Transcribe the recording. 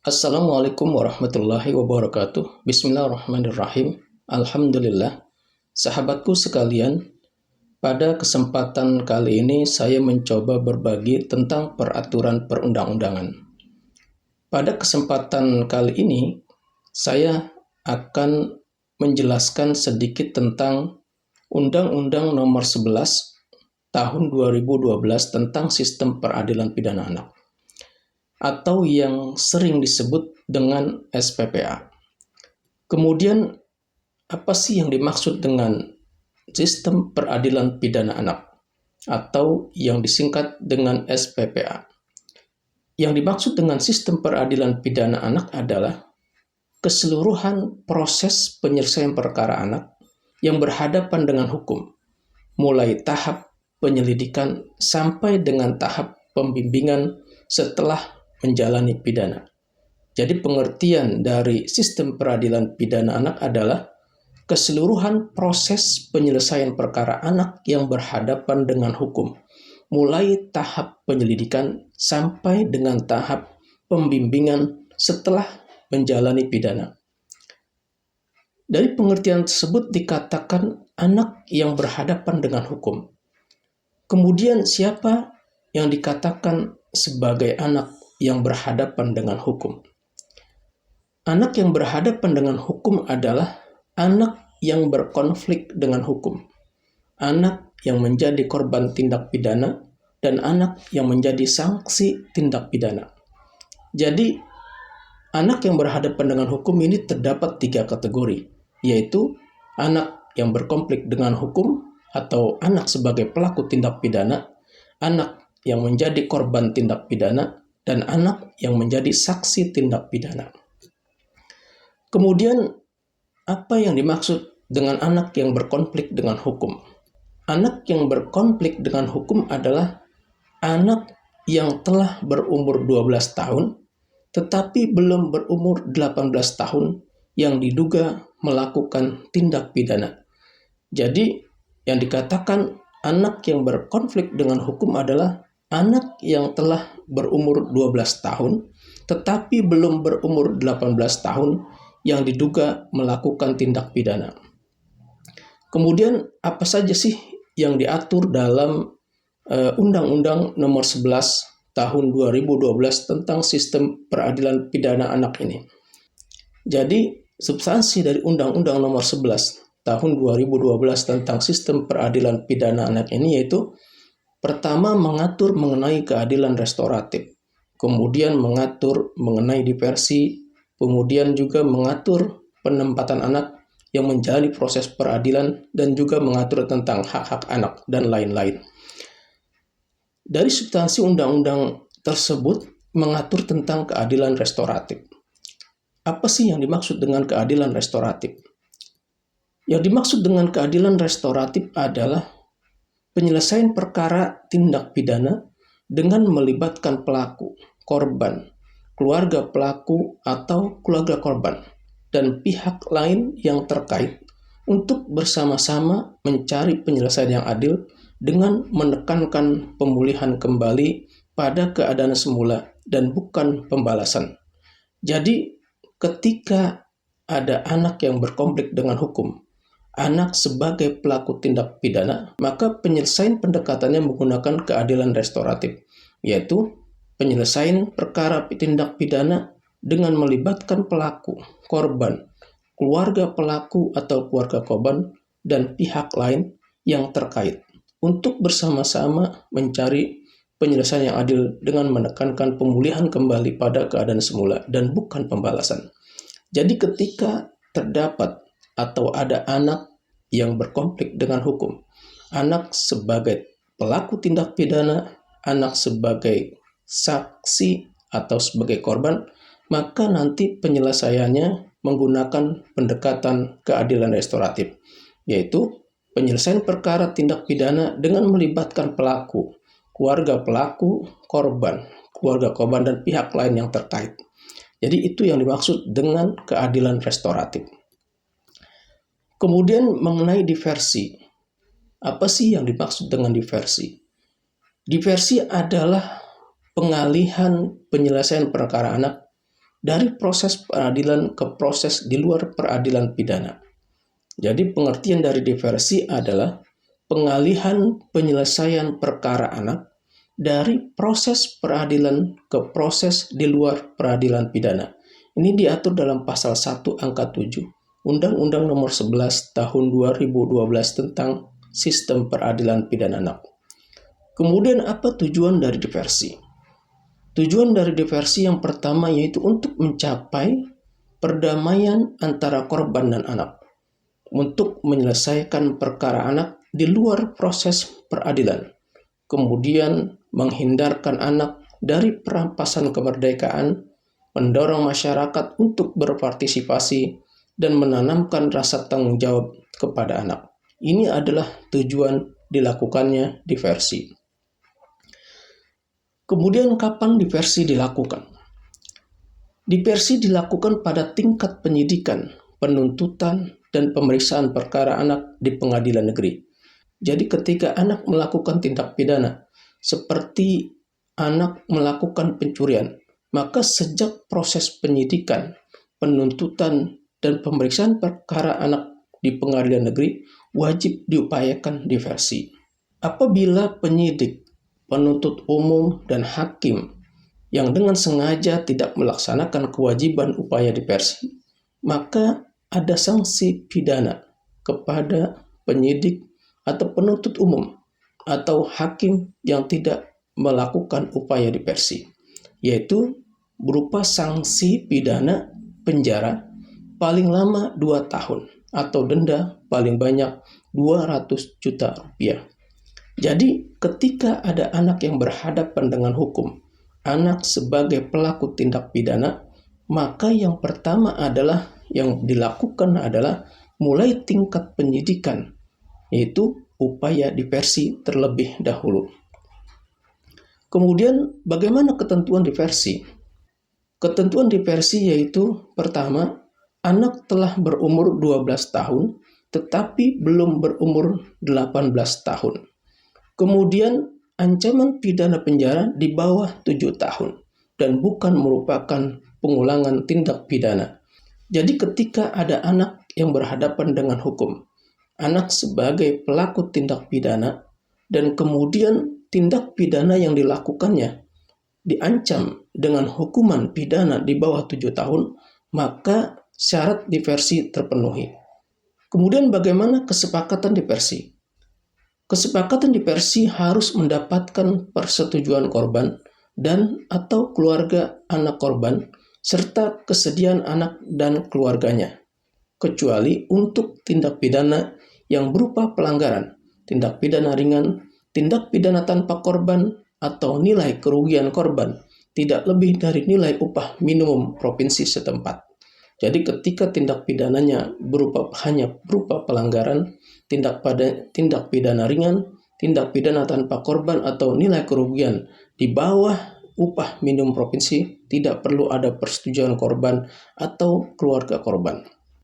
Assalamualaikum warahmatullahi wabarakatuh. Bismillahirrahmanirrahim. Alhamdulillah. Sahabatku sekalian, pada kesempatan kali ini saya mencoba berbagi tentang peraturan perundang-undangan. Pada kesempatan kali ini, saya akan menjelaskan sedikit tentang Undang-Undang Nomor 11 Tahun 2012 tentang Sistem Peradilan Pidana Anak, atau yang sering disebut dengan SPPA. Kemudian, apa sih yang dimaksud dengan Sistem Peradilan Pidana Anak, atau yang disingkat dengan SPPA? Yang dimaksud dengan Sistem Peradilan Pidana Anak adalah keseluruhan proses penyelesaian perkara anak yang berhadapan dengan hukum, mulai tahap penyelidikan sampai dengan tahap pembimbingan setelah menjalani pidana. Jadi pengertian dari sistem peradilan pidana anak adalah keseluruhan proses penyelesaian perkara anak yang berhadapan dengan hukum, mulai tahap penyelidikan sampai dengan tahap pembimbingan setelah menjalani pidana. Dari pengertian tersebut dikatakan anak yang berhadapan dengan hukum. Kemudian siapa yang dikatakan sebagai anak yang berhadapan dengan hukum? Anak yang berhadapan dengan hukum adalah anak yang berkonflik dengan hukum, anak yang menjadi korban tindak pidana, dan anak yang menjadi sanksi tindak pidana. Jadi, anak yang berhadapan dengan hukum ini terdapat 3 kategori, yaitu anak yang berkonflik dengan hukum atau anak sebagai pelaku tindak pidana, anak yang menjadi korban tindak pidana, dan anak yang menjadi saksi tindak pidana. Kemudian, apa yang dimaksud dengan anak yang berkonflik dengan hukum? Anak yang berkonflik dengan hukum adalah anak yang telah berumur 12 tahun, tetapi belum berumur 18 tahun yang diduga melakukan tindak pidana. Jadi, yang dikatakan anak yang berkonflik dengan hukum adalah anak yang telah berumur 12 tahun, tetapi belum berumur 18 tahun yang diduga melakukan tindak pidana. Kemudian, apa saja sih yang diatur dalam Undang-Undang Nomor 11 Tahun 2012 tentang Sistem Peradilan Pidana Anak ini? Jadi, substansi dari Undang-Undang Nomor 11 Tahun 2012 tentang Sistem Peradilan Pidana Anak ini yaitu pertama, mengatur mengenai keadilan restoratif, kemudian mengatur mengenai diversi, kemudian juga mengatur penempatan anak yang menjalani proses peradilan, dan juga mengatur tentang hak-hak anak, dan lain-lain. Dari substansi undang-undang tersebut mengatur tentang keadilan restoratif. Apa sih yang dimaksud dengan keadilan restoratif? Yang dimaksud dengan keadilan restoratif adalah penyelesaian perkara tindak pidana dengan melibatkan pelaku, korban, keluarga pelaku atau keluarga korban, dan pihak lain yang terkait untuk bersama-sama mencari penyelesaian yang adil dengan menekankan pemulihan kembali pada keadaan semula dan bukan pembalasan. Jadi, ketika ada anak yang berkonflik dengan hukum, anak sebagai pelaku tindak pidana, maka penyelesaian pendekatannya menggunakan keadilan restoratif, yaitu penyelesaian perkara tindak pidana dengan melibatkan pelaku, korban, keluarga pelaku atau keluarga korban, dan pihak lain yang terkait untuk bersama-sama mencari penyelesaian yang adil dengan menekankan pemulihan kembali pada keadaan semula dan bukan pembalasan. Jadi ketika terdapat atau ada anak yang berkonflik dengan hukum, anak sebagai pelaku tindak pidana, anak sebagai saksi atau sebagai korban, maka nanti penyelesaiannya menggunakan pendekatan keadilan restoratif, yaitu penyelesaian perkara tindak pidana dengan melibatkan pelaku, keluarga pelaku, keluarga korban, dan pihak lain yang terkait. Jadi itu yang dimaksud dengan keadilan restoratif. Kemudian mengenai diversi. Apa sih yang dimaksud dengan diversi? Diversi adalah pengalihan penyelesaian perkara anak dari proses peradilan ke proses di luar peradilan pidana. Jadi pengertian dari diversi adalah pengalihan penyelesaian perkara anak dari proses peradilan ke proses di luar peradilan pidana. Ini diatur dalam pasal 1 angka 7 Undang-Undang Nomor 11 Tahun 2012 tentang Sistem Peradilan Pidana Anak. Kemudian apa tujuan dari diversi? Tujuan dari diversi yang pertama yaitu untuk mencapai perdamaian antara korban dan anak, untuk menyelesaikan perkara anak di luar proses peradilan, kemudian menghindarkan anak dari perampasan kemerdekaan, mendorong masyarakat untuk berpartisipasi, dan menanamkan rasa tanggung jawab kepada anak. Ini adalah tujuan dilakukannya diversi. Kemudian kapan diversi dilakukan? Diversi dilakukan pada tingkat penyidikan, penuntutan, dan pemeriksaan perkara anak di pengadilan negeri. Jadi ketika anak melakukan tindak pidana, seperti anak melakukan pencurian, maka sejak proses penyidikan, penuntutan, dan pemeriksaan perkara anak di pengadilan negeri, wajib diupayakan diversi. Apabila penyidik, penuntut umum, dan hakim yang dengan sengaja tidak melaksanakan kewajiban upaya diversi, maka ada sanksi pidana kepada penyidik atau penuntut umum atau hakim yang tidak melakukan upaya diversi, yaitu berupa sanksi pidana penjara paling lama 2 tahun atau denda paling banyak 200 juta rupiah. Jadi ketika ada anak yang berhadapan dengan hukum, anak sebagai pelaku tindak pidana, maka yang pertama adalah yang dilakukan adalah mulai tingkat penyidikan, yaitu upaya diversi terlebih dahulu. Kemudian bagaimana ketentuan diversi? Ketentuan diversi yaitu pertama, anak telah berumur 12 tahun tetapi belum berumur 18 tahun. Kemudian ancaman pidana penjara di bawah 7 tahun dan bukan merupakan pengulangan tindak pidana. Jadi ketika ada anak yang berhadapan dengan hukum, anak sebagai pelaku tindak pidana, dan kemudian tindak pidana yang dilakukannya diancam dengan hukuman pidana di bawah 7 tahun, maka syarat diversi terpenuhi. Kemudian bagaimana kesepakatan diversi? Kesepakatan diversi harus mendapatkan persetujuan korban dan atau keluarga anak korban, serta kesediaan anak dan keluarganya, kecuali untuk tindak pidana yang berupa pelanggaran, tindak pidana ringan, tindak pidana tanpa korban, atau nilai kerugian korban tidak lebih dari nilai upah minimum provinsi setempat. Jadi ketika tindak pidananya hanya berupa pelanggaran, tindak pidana ringan, tindak pidana tanpa korban, atau nilai kerugian di bawah upah minimum provinsi, tidak perlu ada persetujuan korban atau keluarga korban.